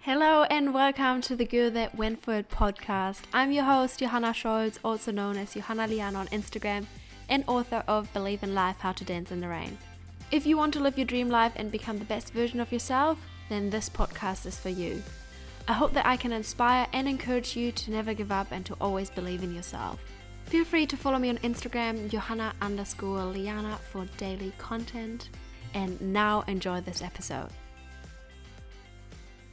Hello and welcome to the Girl That Went For It podcast. I'm your host, Johanna Scholz, also known as Johanna Lian on Instagram, and author of Believe in Life, How to Dance in the Rain. If you want to live your dream life and become the best version of yourself, then this podcast is for you. I hope that I can inspire and encourage you to never give up and to always believe in yourself. Feel free to follow me on Instagram, Johanna_Liana, for daily content. And now enjoy this episode.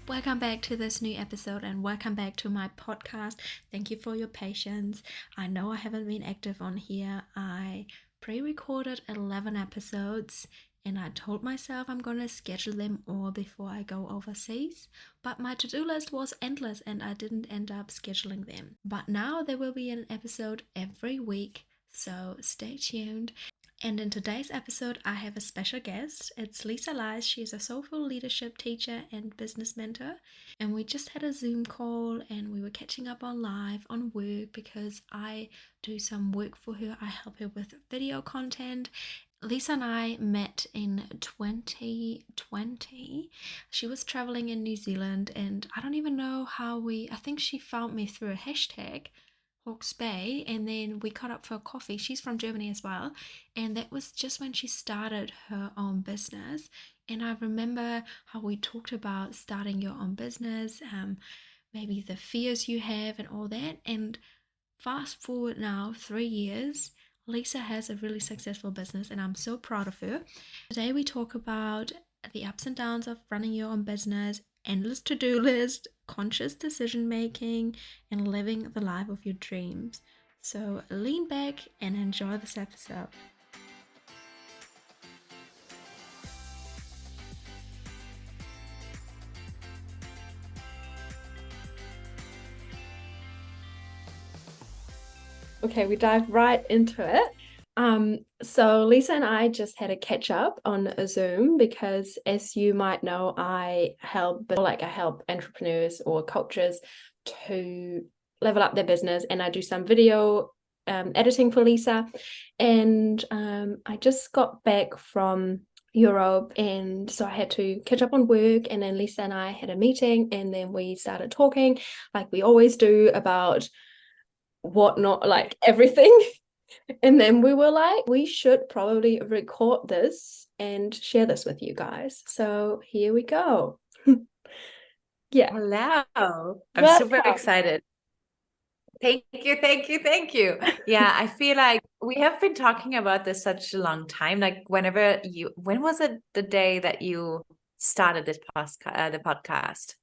Welcome back to this new episode and welcome back to my podcast. Thank you for your patience. I know I haven't been active on here. I pre-recorded 11 episodes and I told myself I'm going to schedule them all before I go overseas. But my to-do list was endless and I didn't end up scheduling them. But now there will be an episode every week, so stay tuned. And in today's episode, I have a special guest. It's Liza Leiss. She's a Soulful leadership teacher and business mentor. And we just had a Zoom call and we were catching up on live on work because I do some work for her. I help her with video content. Lisa and I met in 2020. She was traveling in New Zealand and I don't even know how I think she found me through a hashtag, Hawke's Bay, and then we caught up for a coffee. She's from Germany as well, and that was just when she started her own business. And I remember how we talked about starting your own business, maybe the fears you have and all that. And fast forward now 3 years, Lisa has a really successful business and I'm so proud of her. Today we talk about the ups and downs of running your own business, endless to-do list, conscious decision making, and living the life of your dreams. So lean back and enjoy this episode. Okay, we dive right into it. So Lisa and I just had a catch up on a Zoom because, as you might know, I help entrepreneurs or coaches to level up their business, and I do some video editing for Lisa. And I just got back from Europe, and so I had to catch up on work, and then Lisa and I had a meeting, and then we started talking like we always do about whatnot, like everything. And then we were like, we should probably record this and share this with you guys. So here we go. Yeah. Hello. I'm super excited. Thank you. Yeah, I feel like we have been talking about this such a long time. Like when was it the day that you started this the podcast?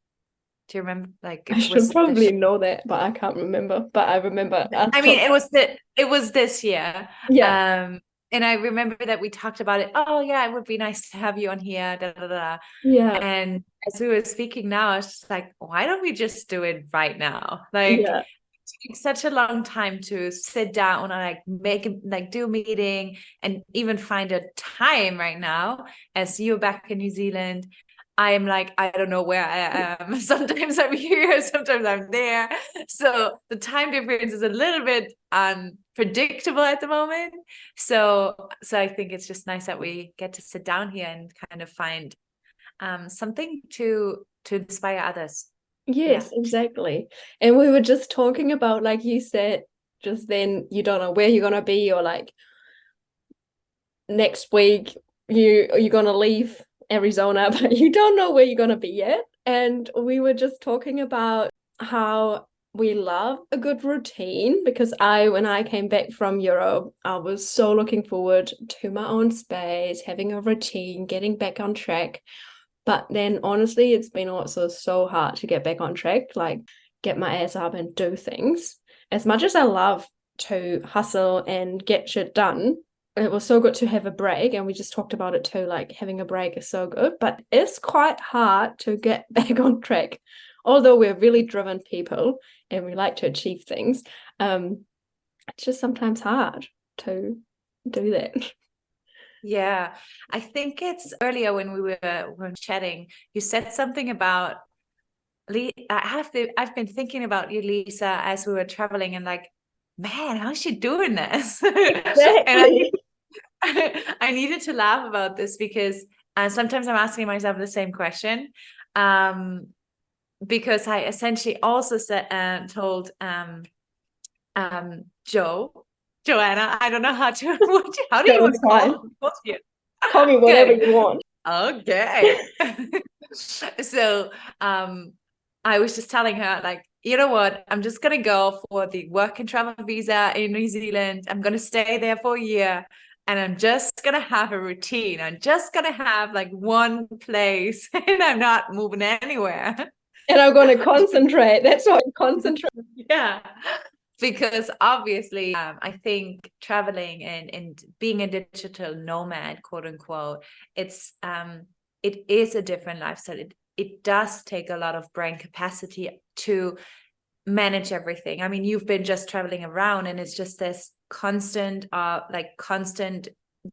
Do you remember? Like I should probably know that, but I can't remember. But I remember. It was this year. Yeah. And I remember that we talked about it. Oh yeah, it would be nice to have you on here. Da, da, da. Yeah. And as we were speaking now, I was just like, why don't we just do it right now? Like, yeah. It takes such a long time to sit down and do a meeting and even find a time right now. As you're back in New Zealand, I'm like, I don't know where I am. Sometimes I'm here, sometimes I'm there. So the time difference is a little bit unpredictable at the moment. So I think it's just nice that we get to sit down here and kind of find something to inspire others. Yes, exactly. And we were just talking about, like you said just then, you don't know where you're gonna be, or like next week you're gonna leave Arizona, but you don't know where you're gonna be yet. And we were just talking about how we love a good routine, because when I came back from Europe, I was so looking forward to my own space, having a routine, getting back on track. But then honestly, it's been also so hard to get back on track, like get my ass up and do things. As much as I love to hustle and get shit done, it was so good to have a break. And we just talked about it too, like having a break is so good, but it's quite hard to get back on track. Although we're really driven people and we like to achieve things, it's just sometimes hard to do that. Yeah, I think it's earlier when we were chatting, you said something about I've been thinking about you, Lisa, as we were traveling, and like, man, how's she doing this? Exactly. And I needed to laugh about this because sometimes I'm asking myself the same question. because I essentially also said, told Joanna, I don't know how to, how do you No, want it's to fine. call you? Call me whatever Good. you want. Okay. So I was just telling her, like, you know what? I'm just gonna go for the work and travel visa in New Zealand. I'm gonna stay there for a year and I'm just gonna have a routine. I'm just gonna have like one place and I'm not moving anywhere. And I'm going to concentrate. That's what I'm concentrating. Yeah. Because obviously, I think traveling and being a digital nomad, quote unquote, it is a different lifestyle. It does take a lot of brain capacity to manage everything. I mean, you've been just traveling around and it's just this constant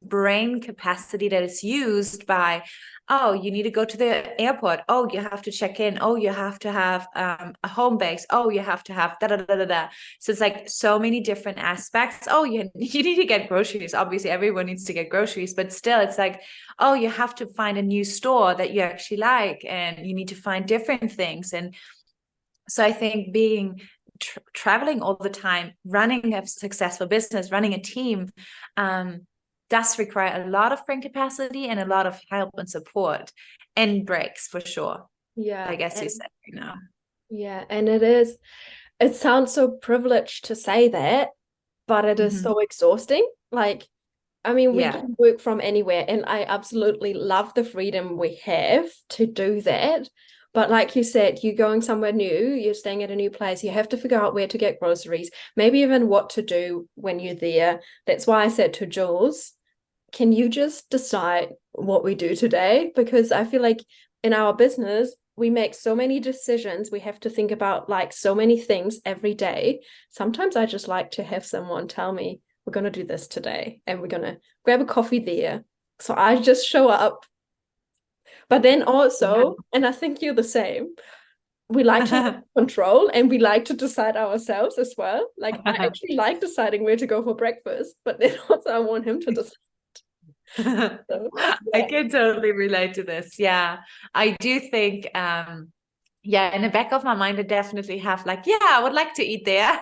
brain capacity that is used by, oh, you need to go to the airport, oh, you have to check in, oh, you have to have a home base, oh, you have to have da da da da da. So it's like so many different aspects. Oh, you need to get groceries. Obviously everyone needs to get groceries, but still it's like, oh, you have to find a new store that you actually like and you need to find different things. And so I think being traveling all the time, running a successful business, running a team, does require a lot of brain capacity and a lot of help and support and breaks for sure. Yeah. I guess you said right now. Yeah. And it sounds so privileged to say that, but it is so exhausting. Like, I mean, we Yeah. can work from anywhere, and I absolutely love the freedom we have to do that. But like you said, you're going somewhere new, you're staying at a new place, you have to figure out where to get groceries, maybe even what to do when you're there. That's why I said to Jules, can you just decide what we do today? Because I feel like in our business, we make so many decisions. We have to think about like so many things every day. Sometimes I just like to have someone tell me, we're going to do this today and we're going to grab a coffee there. So I just show up. But then also, and I think you're the same, we like to have control and we like to decide ourselves as well. Like I actually like deciding where to go for breakfast, but then also I want him to decide. So, I yeah. can totally relate to this. Yeah. I do think yeah, in the back of my mind I definitely have like, yeah, I would like to eat there.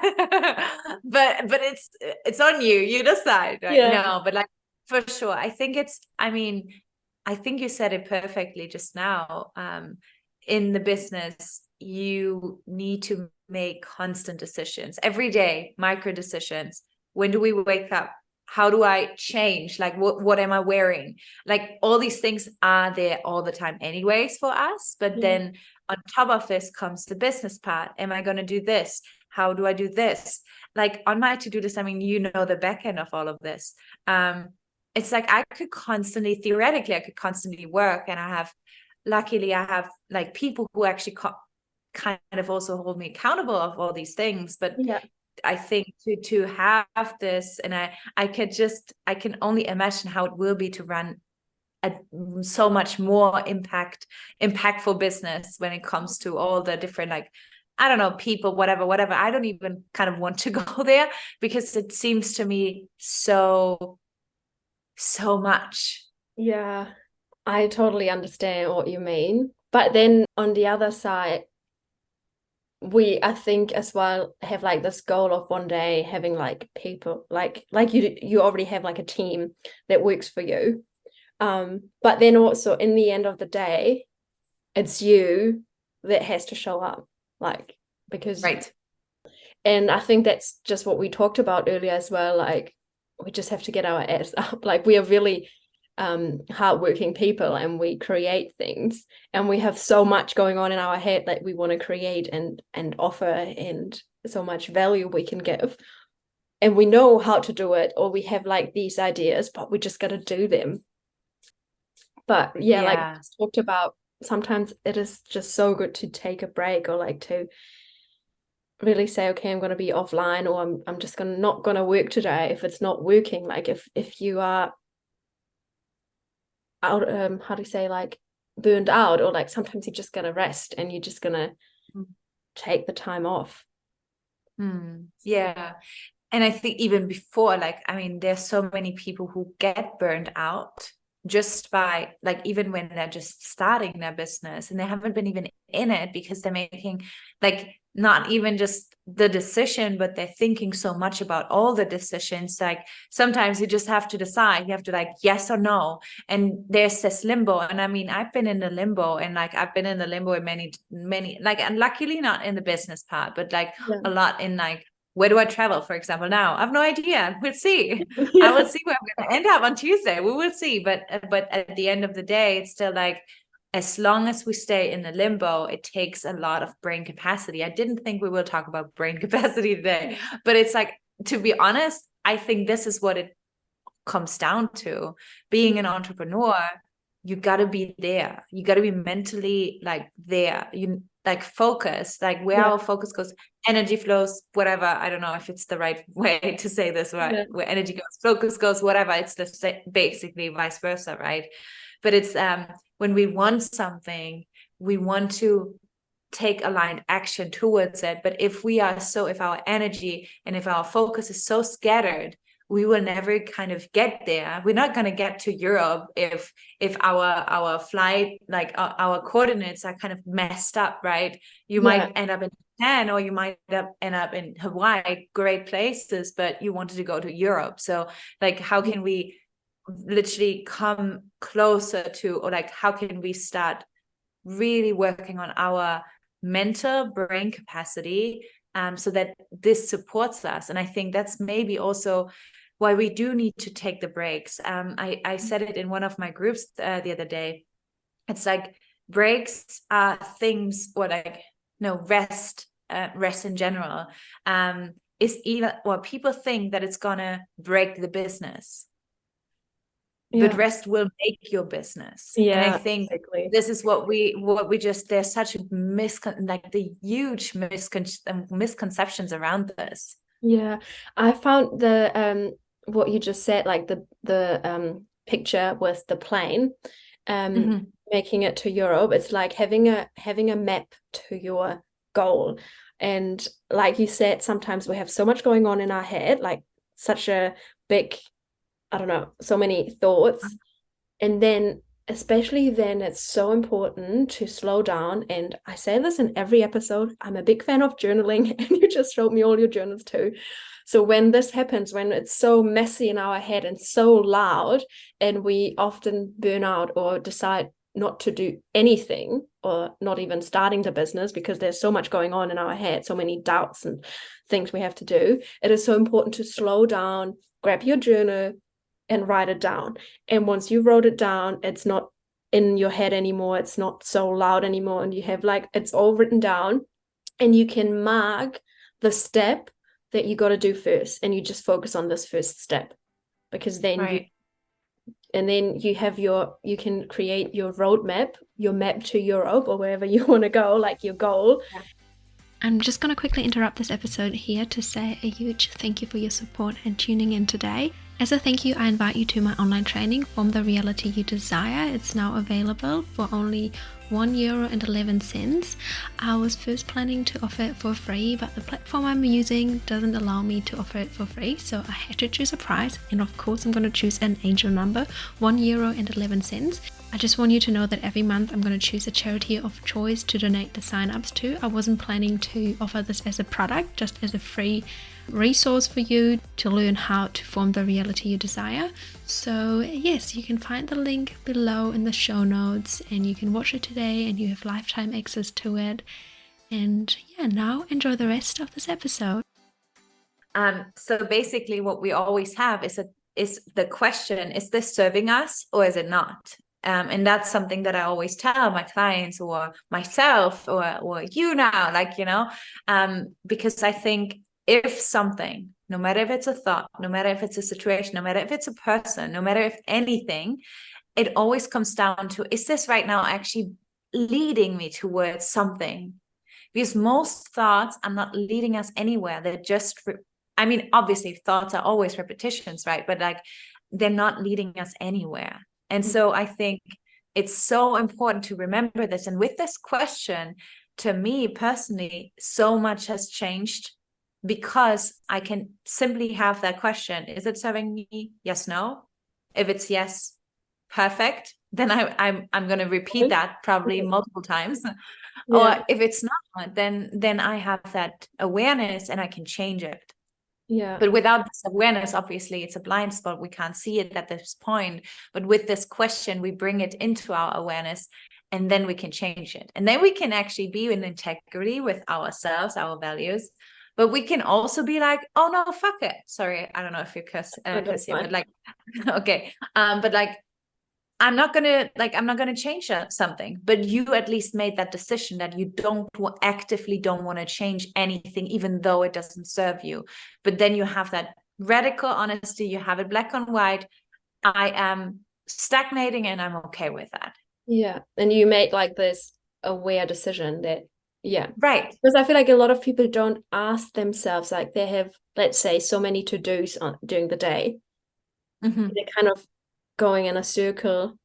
But it's on you. You decide, right? Yeah. No, but like for sure. I think you said it perfectly just now. In the business, you need to make constant decisions every day, micro decisions. When do we wake up? How do I change? Like, what am I wearing? Like, all these things are there all the time, anyways, for us. But Yeah. then on top of this comes the business part. Am I going to do this? How do I do this? Like, on my to do list, I mean, you know, the back end of all of this. It's like I could constantly work, and luckily, I have like people who actually kind of also hold me accountable of all these things. But Yeah. I think to have this, and I can only imagine how it will be to run a so much more impactful business when it comes to all the different, like, I don't know, people, whatever. I don't even kind of want to go there because it seems to me so much. Yeah. I totally understand what you mean. But then on the other side, I think as well have like this goal of one day having like people like you already have like a team that works for you. But then also in the end of the day, it's you that has to show up. Like because Right. and I think that's just what we talked about earlier as well. Like we just have to get our ass up. Like we are really hardworking people and we create things and we have so much going on in our head that we want to create and offer and so much value we can give. And we know how to do it, or we have like these ideas, but we just got to do them. But yeah, like we just talked about, sometimes it is just so good to take a break or like to really say, okay, I'm going to be offline, or I'm just gonna not going to work today if it's not working. Like if you are out, how do you say, like burned out, or like sometimes you're just gonna rest and you're just gonna take the time off. Yeah. And I think even before, like, I mean, there's so many people who get burned out just by like, even when they're just starting their business and they haven't been even in it, because they're making like not even just the decision, but they're thinking so much about all the decisions. Like sometimes you just have to decide, you have to like yes or no, and there's this limbo. And I mean, I've been in the limbo, and like I've been in the limbo in many like, and luckily not in the business part, but like a lot in like, where do I travel, for example? Now I have no idea. We'll see. I will see where I'm going to end up on Tuesday. We will see. But at the end of the day, it's still like, as long as we stay in the limbo, it takes a lot of brain capacity. I didn't think we will talk about brain capacity today, but it's like, to be honest, I think this is what it comes down to. Being an entrepreneur, you got to be there. You got to be mentally like there. You like focus, like where our focus goes, energy flows, whatever. I don't know if it's the right way to say this, right? Where energy goes, focus goes, whatever. It's the basically vice versa, right? But it's when we want something, we want to take aligned action towards it. But if our energy and if our focus is so scattered, we will never kind of get there. We're not going to get to Europe if our flight, like our coordinates are kind of messed up, right? You might end up in Japan, or you might end up in Hawaii, great places, but you wanted to go to Europe. So like, how can we literally come closer to, or like, how can we start really working on our mental brain capacity, so that this supports us? And I think that's maybe also why we do need to take the breaks. I said it in one of my groups the other day. It's like, breaks are things, or like, no, rest in general is either, or people think that it's gonna break the business. But rest will make your business. And I think this is what we just, there's such a the huge misconceptions around this. I found the what you just said, like the picture with the plane making it to Europe. It's like having a map to your goal. And like you said, sometimes we have so much going on in our head, like such a big, I don't know, so many thoughts. And then, especially then, it's so important to slow down. And I say this in every episode, I'm a big fan of journaling, and you just showed me all your journals too. So when this happens, when it's so messy in our head and so loud, and we often burn out or decide not to do anything, or not even starting the business, because there's so much going on in our head, so many doubts and things we have to do, it is so important to slow down, grab your journal, and write it down. And once you wrote it down, it's not in your head anymore, it's not so loud anymore, and you have like, it's all written down, and you can mark the step that you got to do first, and you just focus on this first step, because then you can create your roadmap, your map to Europe, or wherever you want to go, like your goal. I'm just going to quickly interrupt this episode here to say a huge thank you for your support and tuning in today. As a thank you, I invite you to my online training, Form the Reality You Desire. It's now available for only €1.11. I was first planning to offer it for free, but the platform I'm using doesn't allow me to offer it for free, so I had to choose a price, and of course I'm going to choose an angel number, €1.11. I just want you to know that every month I'm going to choose a charity of choice to donate the sign-ups to. I wasn't planning to offer this as a product, just as a free resource for you to learn how to form the reality you desire. So yes, you can find the link below in the show notes, and you can watch it today, and you have lifetime access to it. And yeah, now enjoy the rest of this episode. So basically what we always have is the question, is this serving us or is it not? And that's something that I always tell my clients, or myself, or you now, like, because I think if something, no matter if it's a thought, no matter if it's a situation, no matter if it's a person, no matter if anything, it always comes down to, is this right now actually leading me towards something? Because most thoughts are not leading us anywhere. They're just, obviously thoughts are always repetitions, right? But like, they're not leading us anywhere. And so I think it's so important to remember this. And with this question, to me personally, so much has changed, because I can simply have that question. Is it serving me? Yes, no. If it's yes, perfect, then I'm going to repeat that probably multiple times. Yeah. Or if it's not, then I have that awareness and I can change it. Yeah. But without this awareness, obviously it's a blind spot. We can't see it at this point. But with this question, we bring it into our awareness, and then we can change it. And then we can actually be in integrity with ourselves, our values. But we can also be like, oh no, fuck it. Sorry, I don't know if you curse here, but like, okay. But like, I'm not gonna change something, but you at least made that decision that you actively don't want to change anything, even though it doesn't serve you. But then you have that radical honesty, you have it black on white. I am stagnating and I'm okay with that. Yeah. And you make like this aware decision that, yeah. Right. Because I feel like a lot of people don't ask themselves, like they have, let's say, so many to-dos during the day. Mm-hmm. They're kind of going in a circle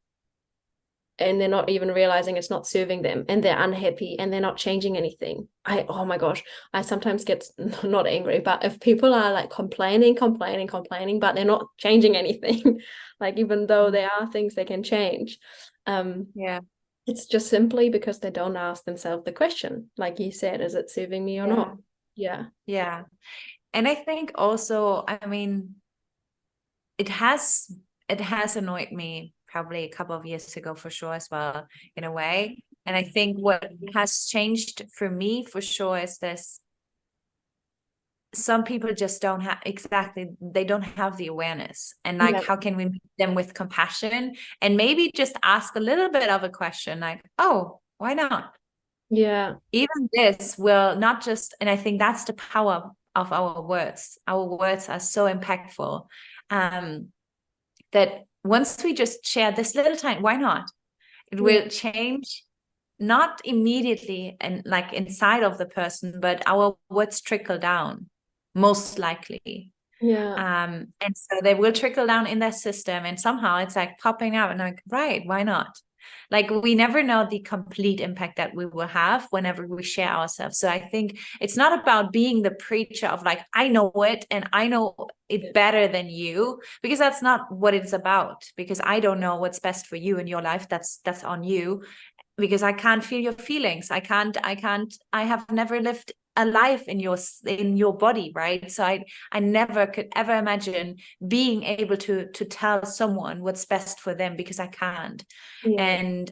and they're not even realizing it's not serving them, and they're unhappy and they're not changing anything. Oh my gosh, I sometimes get not angry, but if people are like complaining, but they're not changing anything, like even though there are things they can change, yeah, it's just simply because they don't ask themselves the question, like you said, is it serving me or not? Yeah. And I think also, I mean, it has annoyed me probably a couple of years ago for sure as well, in a way. And I think what has changed for me for sure is this: some people just don't have they don't have the awareness, and like, how can we meet them with compassion and maybe just ask a little bit of a question like, oh, why not? Yeah. Even this will not just, and I think that's the power of our words. Our words are so impactful, that once we just share this little time, why not? It will change, not immediately and like inside of the person, but our words trickle down, most likely. And so they will trickle down in their system, and somehow it's like popping out, and like, right, why not? Like, we never know the complete impact that we will have whenever we share ourselves. So I think it's not about being the preacher of like, I know it and I know it better than you, because that's not what it's about. Because I don't know what's best for you in your life. That's on you, because I can't feel your feelings. I have never lived a life in your body, right? So I never could ever imagine being able to tell someone what's best for them, because I can't. And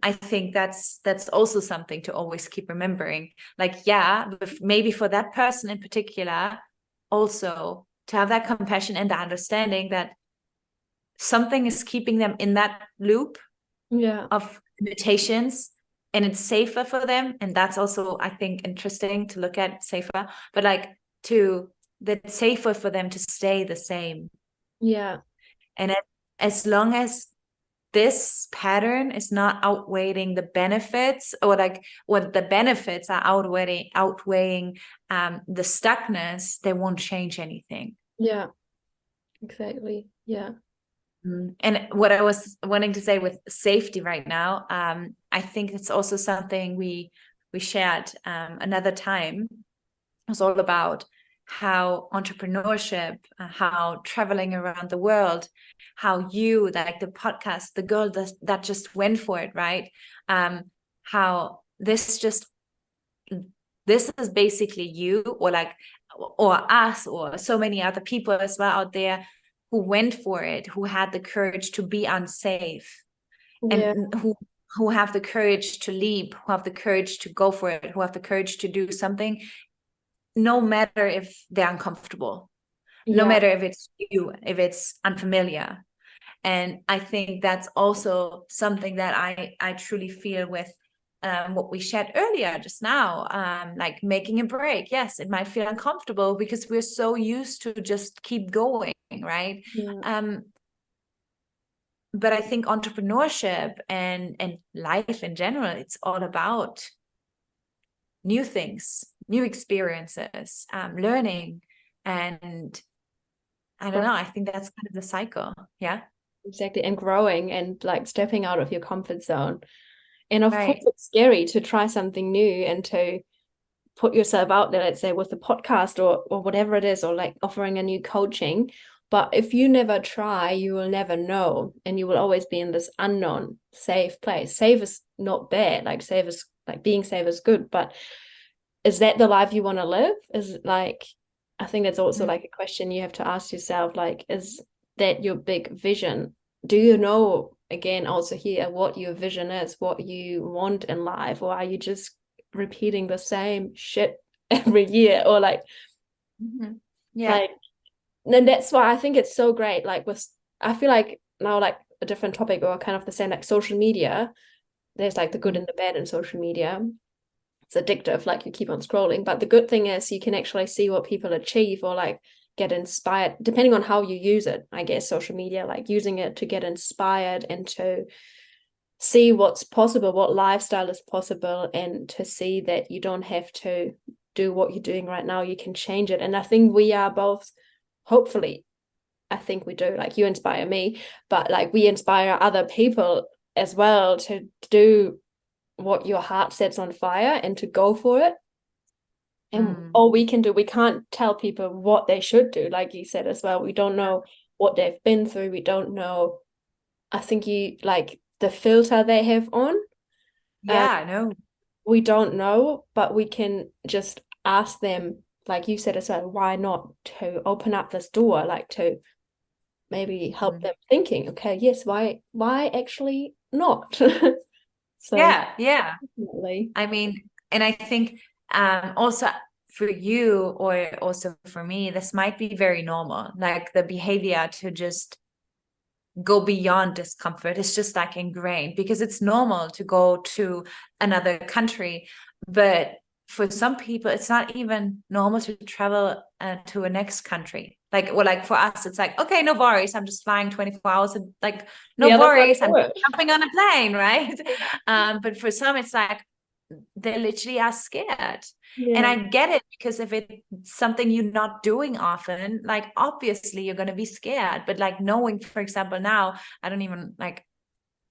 I think that's also something to always keep remembering. Like, maybe for that person in particular, also to have that compassion and the understanding that something is keeping them in that loop of limitations, and it's safer for them. And that's also, I think, interesting to look at, safer, but like that's safer for them to stay the same. And as long as this pattern is not outweighing the benefits, or like what the benefits are outweighing the stuckness, they won't change anything. Exactly. And what I was wanting to say with safety right now, I think it's also something we shared another time. It was all about how entrepreneurship, how traveling around the world, how you, like the podcast, the girl that just went for it, right? How this is basically you, or us, or so many other people as well out there who went for it, who had the courage to be unsafe, and who have the courage to leap, who have the courage to go for it, who have the courage to do something, no matter if they're uncomfortable, no matter if it's new, if it's unfamiliar. And I think that's also something that I truly feel with what we shared earlier just now, like making a break. Yes, it might feel uncomfortable because we're so used to just keep going, right? But I think entrepreneurship and life in general, it's all about new things, new experiences, learning. And I don't know, I think that's kind of the cycle. Exactly. And growing and like stepping out of your comfort zone. And of course, it's scary to try something new and to put yourself out there, let's say with the podcast or whatever it is, or like offering a new coaching, But if you never try, you will never know. And you will always be in this unknown, safe place. Safe is not bad. Like safe is like being safe is good. But is that the life you want to live? Is it like, I think that's also like a question you have to ask yourself, like, is that your big vision? Do you know, again, also here, what your vision is, what you want in life? Or are you just repeating the same shit every year? Or like, like, and that's why I think it's so great. Like I feel like now, like a different topic or kind of the same, like social media, there's like the good and the bad in social media. It's addictive, like you keep on scrolling. But the good thing is you can actually see what people achieve or like get inspired, depending on how you use it, I guess, social media, like using it to get inspired and to see what's possible, what lifestyle is possible, and to see that you don't have to do what you're doing right now. You can change it. And I think we are both, hopefully, I think we do, like you inspire me, but like we inspire other people as well to do what your heart sets on fire and to go for it. And all we can do, we can't tell people what they should do, like you said as well. We don't know what they've been through. We don't know, I think you like the filter they have on. Yeah, no. We don't know, but we can just ask them, like you said as well, why not to open up this door, like to maybe help them thinking, okay, yes, why actually not? So yeah definitely. I mean, and I think also for you or also for me, this might be very normal, like the behavior to just go beyond discomfort. It's just like ingrained because it's normal to go to another country, but for some people it's not even normal to travel to a next country. Like, well, like for us it's like, okay, no worries, I'm just flying 24 hours and like no worries, I'm jumping on a plane, right? But for some it's like they literally are scared. And I get it, because if it's something you're not doing often, like obviously you're going to be scared. But like knowing, for example, now I don't even like,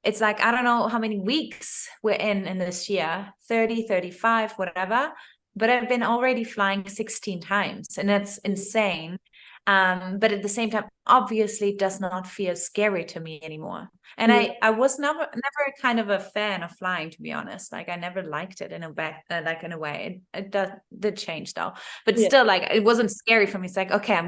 it's like, I don't know how many weeks we're in this year, 30, 35, whatever, but I've been already flying 16 times and that's insane. But at the same time, obviously it does not feel scary to me anymore. And I was never kind of a fan of flying, to be honest. Like I never liked it in a way, it did change though, but still, like it wasn't scary for me. It's like, okay,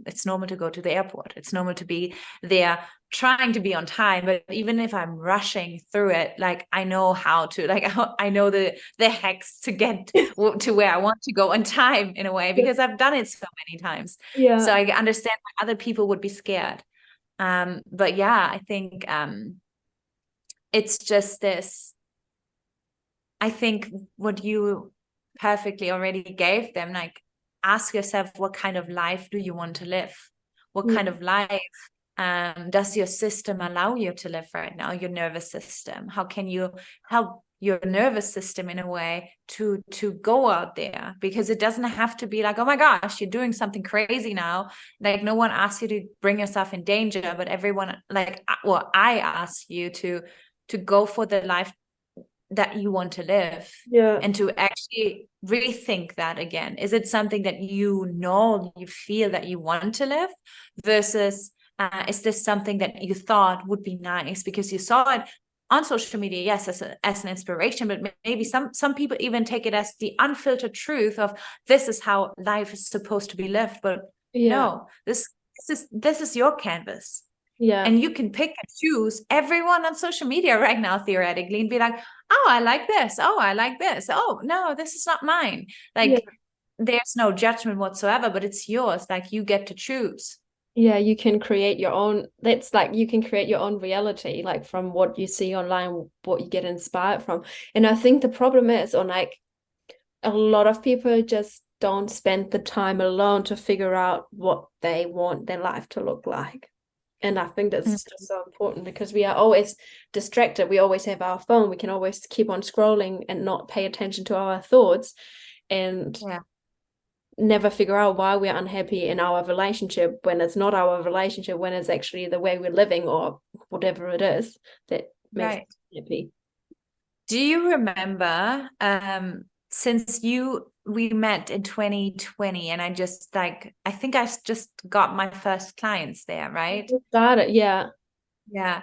it's normal to go to the airport. It's normal to be there trying to be on time. But even if I'm rushing through it, like I know how to, like I know the hacks to get to where I want to go on time, in a way, because I've done it so many times. So I understand why other people would be scared. But yeah, I think it's just this, I think what you perfectly already gave them, like ask yourself, what kind of life do you want to live? What kind of life does your system allow you to live right now? Your nervous system, how can you help your nervous system in a way to go out there? Because it doesn't have to be like, oh my gosh, you're doing something crazy now. Like no one asks you to bring yourself in danger, but everyone, like, well, I ask you to go for the life that you want to live, and to actually rethink that again. Is it something that you feel that you want to live, versus is this something that you thought would be nice because you saw it on social media, yes, as an inspiration, but maybe some people even take it as the unfiltered truth of this is how life is supposed to be lived. But no, this is your canvas. And you can pick and choose everyone on social media right now, theoretically, and be like, oh, I like this. Oh, I like this. Oh, no, this is not mine. Like there's no judgment whatsoever, but it's yours. Like you get to choose. Yeah, you can create your own, that's like you can create your own reality, like from what you see online, what you get inspired from. And I think the problem is, or like a lot of people just don't spend the time alone to figure out what they want their life to look like. And I think that's just so important, because we are always distracted. We always have our phone. We can always keep on scrolling and not pay attention to our thoughts, and never figure out why we're unhappy in our relationship, when it's not our relationship, when it's actually the way we're living or whatever it is that makes us happy. Do you remember since we met in 2020, and I think I just got my first clients there, right? Started, yeah. Yeah.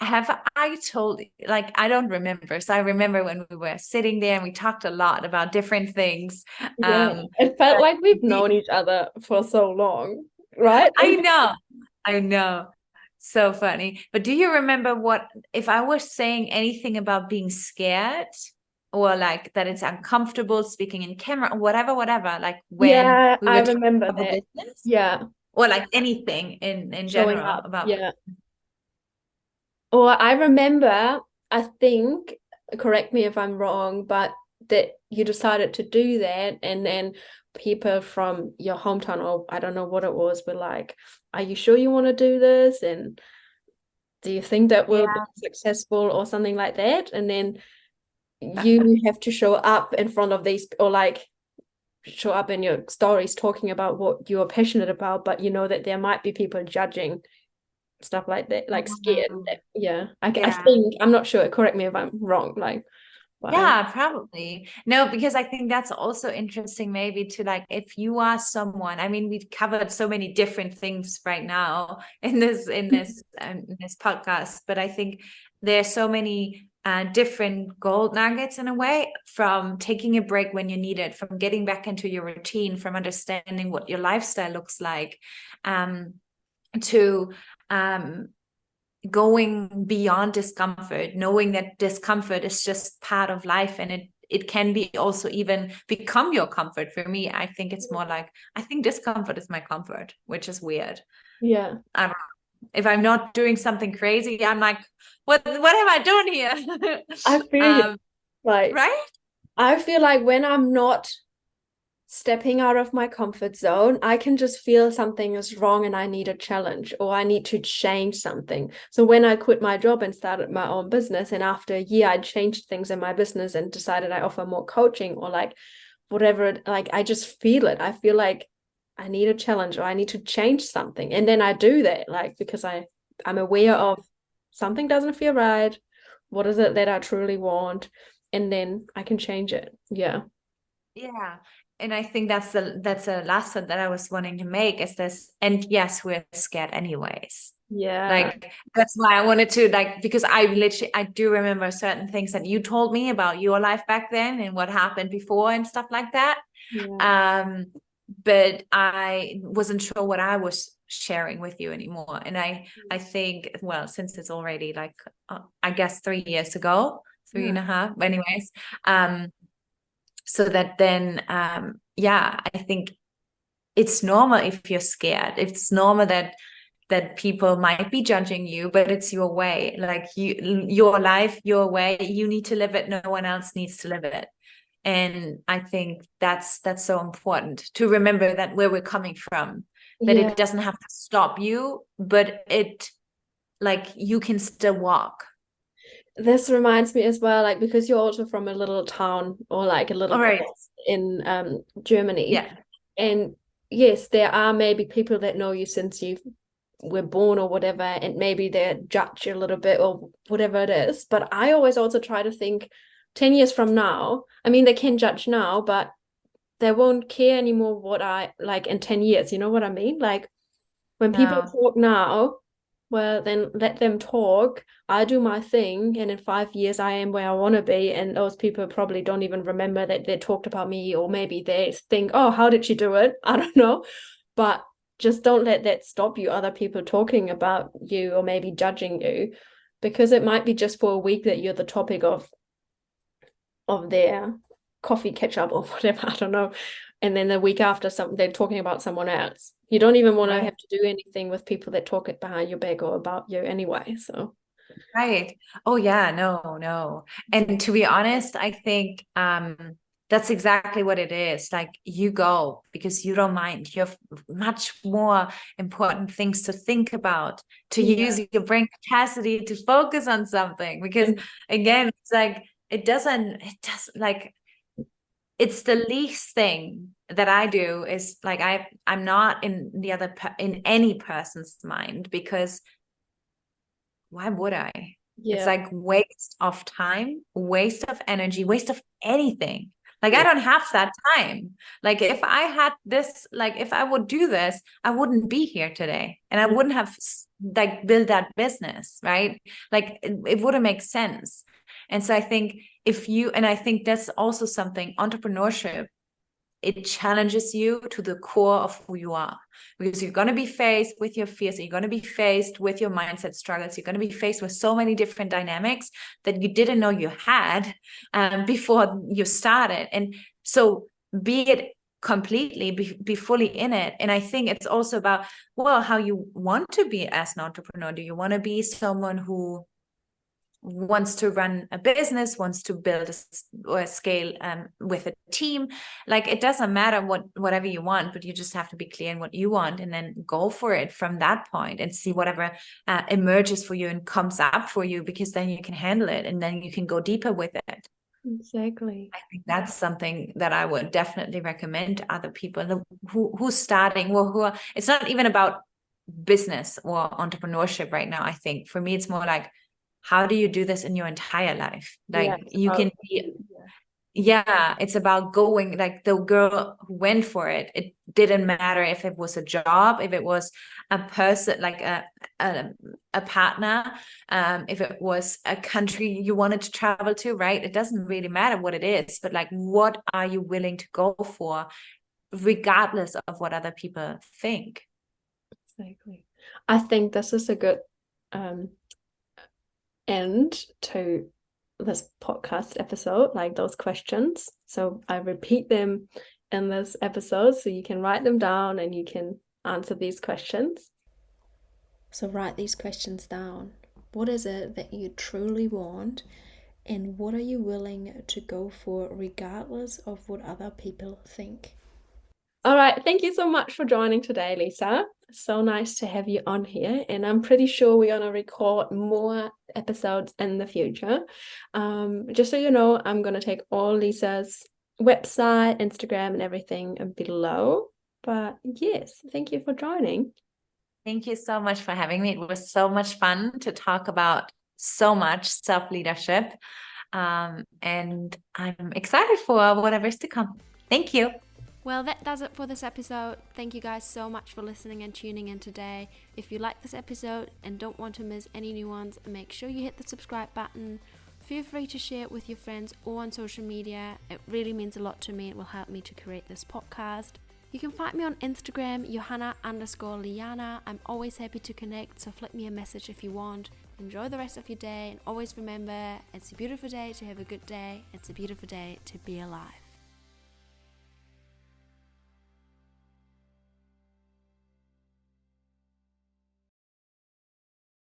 Have I told, like, I don't remember. So I remember when we were sitting there and we talked a lot about different things. Yeah. It felt like we've known each other for so long, right? I know. So funny. But do you remember if I was saying anything about being scared, or like that it's uncomfortable speaking in camera, or whatever, like when Yeah, we I were talking remember about that. business, Yeah. or like anything in Showing general up. about. Yeah. Or I remember, I think, correct me if I'm wrong, but that you decided to do that, and then people from your hometown, or I don't know what it was, were like, "Are you sure you want to do this? And do you think that will be successful?" or something like that. And then you have to show up in front of these, or like show up in your stories talking about what you are passionate about, but you know that there might be people judging, stuff like that, like scared. Yeah. I think, I'm not sure, correct me if I'm wrong, like, Yeah, probably. No, because I think that's also interesting, maybe, to like, if you are someone, I mean, we've covered so many different things right now in this podcast, but I think there's so many different gold nuggets in a way, from taking a break when you need it, from getting back into your routine, from understanding what your lifestyle looks like, to going beyond discomfort, knowing that discomfort is just part of life, and it can be also even become your comfort. For me, I think it's more like, I think discomfort is my comfort, which is weird. Yeah. If I'm not doing something crazy, I'm like, what am I doing here? I feel you. Like, right? I feel like when I'm not stepping out of my comfort zone, I can just feel something is wrong and I need a challenge, or I need to change something. So when I quit my job and started my own business, and after a year I changed things in my business and decided I offer more coaching, or like whatever, like I just feel it. I feel like I need a challenge, or I need to change something. And then I do that, like, because I'm aware of something doesn't feel right. What is it that I truly want? And then I can change it. Yeah. Yeah. And I think that's a last one that I was wanting to make, is this. And yes, we're scared anyways. Yeah. Like, that's why I wanted to, like, because I do remember certain things that you told me about your life back then and what happened before and stuff like that. Yeah. But I wasn't sure what I was sharing with you anymore. And I think, well, since it's already like, I guess 3 years ago, three and a half, anyways, so that then, I think it's normal if you're scared. It's normal that people might be judging you, but it's your way. Like, your life, your way, you need to live it. No one else needs to live it. And I think that's so important to remember, that where we're coming from, that it doesn't have to stop you, but it, like, you can still walk. This reminds me as well, like, because you're also from a little town, or like a little place in Germany. Yeah. And yes, there are maybe people that know you since you were born or whatever, and maybe they judge you a little bit or whatever it is. But I always also try to think 10 years from now, I mean, they can judge now, but they won't care anymore what I like in 10 years. You know what I mean? Like, when people talk now, well, then let them talk. I do my thing, and in 5 years, I am where I want to be. And those people probably don't even remember that they talked about me, or maybe they think, "Oh, how did she do it?" I don't know. But just don't let that stop you. Other people talking about you, or maybe judging you, because it might be just for a week that you're the topic of their coffee catch-up or whatever. I don't know. And then the week after, they're talking about someone else. You don't even want to have to do anything with people that talk it behind your back or about you anyway. So Oh yeah, no. And to be honest, I think that's exactly what it is. Like, you go because you don't mind. You have much more important things to think about, to use your brain capacity to focus on something. Because again, it's like, it doesn't like, it's the least thing that I do, is like, I'm not in in any person's mind, because why would I? It's Yeah. like waste of time, waste of energy, waste of anything. Like, I don't have that time. Like, if I had this, like, if I would do this, I wouldn't be here today, and I wouldn't have like built that business, right? Like, it wouldn't make sense. And so I think I think that's also something, entrepreneurship, it challenges you to the core of who you are, because you're going to be faced with your fears, you're going to be faced with your mindset struggles, you're going to be faced with so many different dynamics that you didn't know you had before you started. And so be it completely, be fully in it. And I think it's also about, well, how you want to be as an entrepreneur. Do you want to be someone who wants to run a business, wants to build a scale with a team? Like, it doesn't matter whatever you want, but you just have to be clear in what you want, and then go for it from that point, and see whatever emerges for you and comes up for you, because then you can handle it, and then you can go deeper with it. Exactly. I think that's something that I would definitely recommend to other people who's starting, or it's not even about business or entrepreneurship right now. I think for me, it's more like, how do you do this in your entire life? Like, you can be, it's about going, like the girl who went for it. It didn't matter if it was a job, if it was a person, like a partner, if it was a country you wanted to travel to, right? It doesn't really matter what it is, but like, what are you willing to go for, regardless of what other people think? Exactly. I think this is a good end to this podcast episode, like those questions. So I repeat them in this episode so you can write them down and you can answer these questions. So write these questions down. What is it that you truly want, and what are you willing to go for regardless of what other people think? All right, thank you so much for joining today, Lisa. So nice to have you on here, and I'm pretty sure we're gonna record more episodes in the future. Just so you know, I'm gonna take all Lisa's website, Instagram, and everything below. But yes, thank you for joining. Thank you so much for having me. It was so much fun to talk about so much self-leadership. And I'm excited for whatever's to come. Thank you. Well, that does it for this episode. Thank you guys so much for listening and tuning in today. If you like this episode and don't want to miss any new ones, make sure you hit the subscribe button. Feel free to share it with your friends or on social media. It really means a lot to me. It will help me to create this podcast. You can find me on Instagram, Johanna_Liana. I'm always happy to connect, so flick me a message if you want. Enjoy the rest of your day, and always remember, it's a beautiful day to have a good day. It's a beautiful day to be alive.